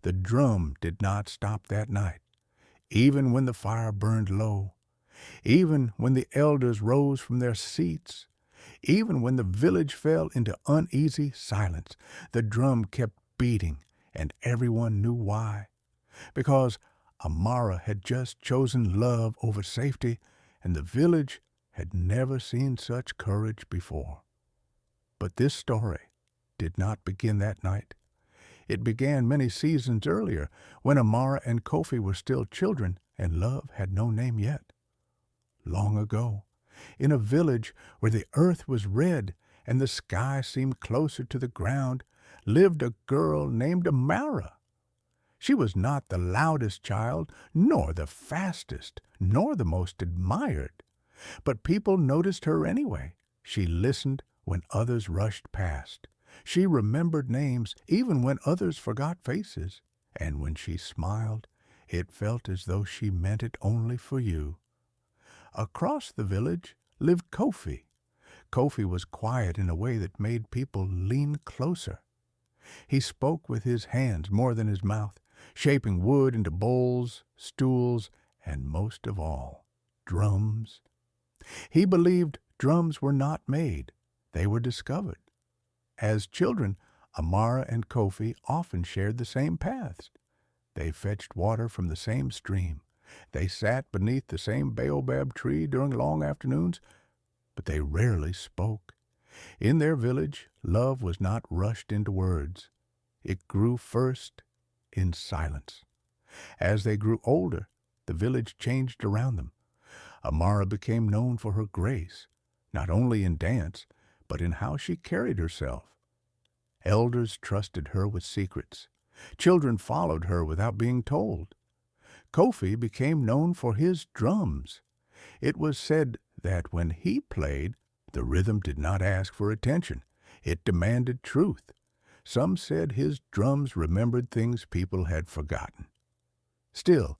The drum did not stop that night, even when the fire burned low, even when the elders rose from their seats, even when the village fell into uneasy silence. The drum kept beating, and everyone knew why. Because Amara had just chosen love over safety, and the village had never seen such courage before. But this story did not begin that night. It began many seasons earlier, when Amara and Kofi were still children and love had no name yet. Long ago, in a village where the earth was red and the sky seemed closer to the ground, lived a girl named Amara. She was not the loudest child, nor the fastest, nor the most admired. But people noticed her anyway. She listened when others rushed past. She remembered names even when others forgot faces. And when she smiled, it felt as though she meant it only for you. Across the village lived Kofi. Kofi was quiet in a way that made people lean closer. He spoke with his hands more than his mouth, shaping wood into bowls, stools, and most of all, drums. He believed drums were not made, they were discovered. As children, Amara and Kofi often shared the same paths. They fetched water from the same stream. They sat beneath the same baobab tree during long afternoons, but they rarely spoke. In their village, love was not rushed into words. It grew first in silence. As they grew older, the village changed around them. Amara became known for her grace, not only in dance, but in how she carried herself. Elders trusted her with secrets. Children followed her without being told. Kofi became known for his drums. It was said that when he played, the rhythm did not ask for attention. It demanded truth. Some said his drums remembered things people had forgotten. Still,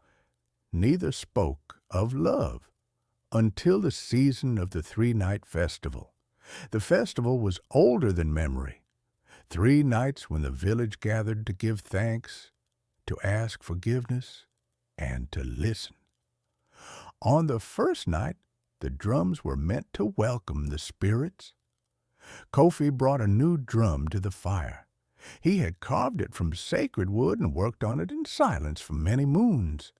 neither spoke of love until the season of the three-night festival. The festival was older than memory. 3 nights when the village gathered to give thanks, to ask forgiveness, and to listen. On the first night, the drums were meant to welcome the spirits. Kofi brought a new drum to the fire. He had carved it from sacred wood and worked on it in silence for many moons.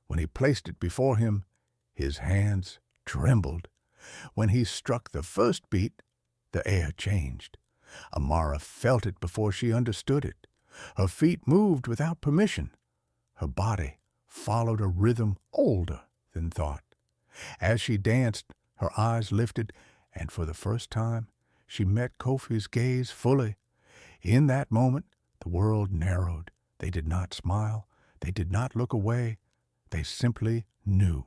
When he placed it before him, his hands trembled. When he struck the first beat, the air changed. Amara felt it before she understood it. Her feet moved without permission. Her body followed a rhythm older than thought. As she danced, her eyes lifted, and for the first time, she met Kofi's gaze fully. In that moment, the world narrowed. They did not smile. They did not look away. They simply knew.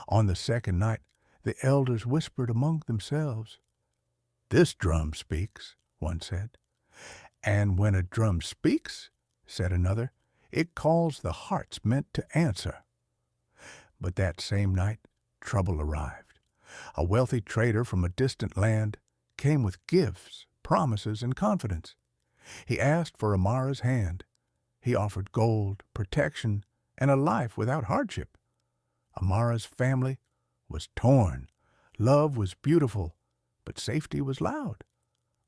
On the second night, the elders whispered among themselves. "This drum speaks," one said. "And when a drum speaks," said another, "it calls the hearts meant to answer." But that same night, trouble arrived. A wealthy trader from a distant land came with gifts, promises, and confidence. He asked for Amara's hand. He offered gold, protection, and a life without hardship. Amara's family was torn. Love was beautiful, but safety was loud.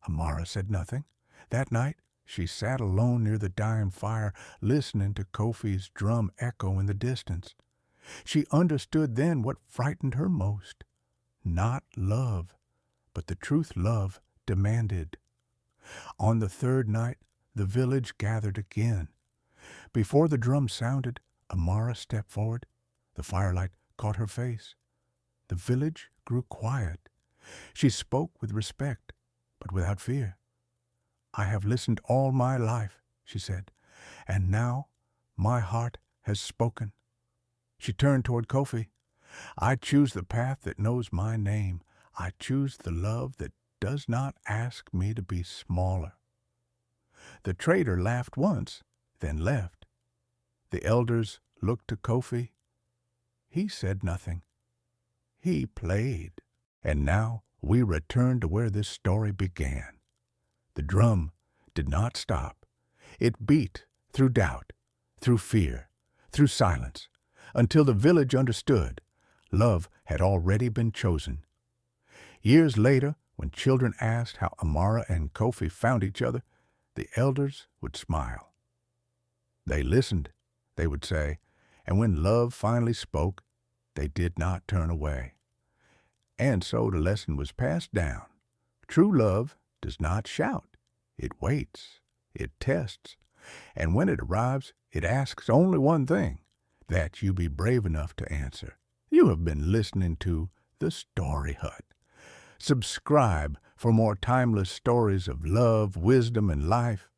Amara said nothing. That night, she sat alone near the dying fire, listening to Kofi's drum echo in the distance. She understood then what frightened her most. Not love, but the truth love demanded. On the third night, the village gathered again. Before the drum sounded, Amara stepped forward. The firelight caught her face. The village grew quiet. She spoke with respect, but without fear. "I have listened all my life," she said, "and now my heart has spoken." She turned toward Kofi. "I choose the path that knows my name. I choose the love that does not ask me to be smaller." The trader laughed once, then left. The elders looked to Kofi. He said nothing. He played. And now we return to where this story began. The drum did not stop. It beat through doubt, through fear, through silence, until the village understood love had already been chosen. Years later, when children asked how Amara and Kofi found each other, the elders would smile. They listened, they would say, and when love finally spoke, they did not turn away. And so the lesson was passed down. True love does not shout. It waits. It tests. And when it arrives, it asks only one thing, that you be brave enough to answer. You have been listening to The Story Hut. Subscribe for more timeless stories of love, wisdom, and life.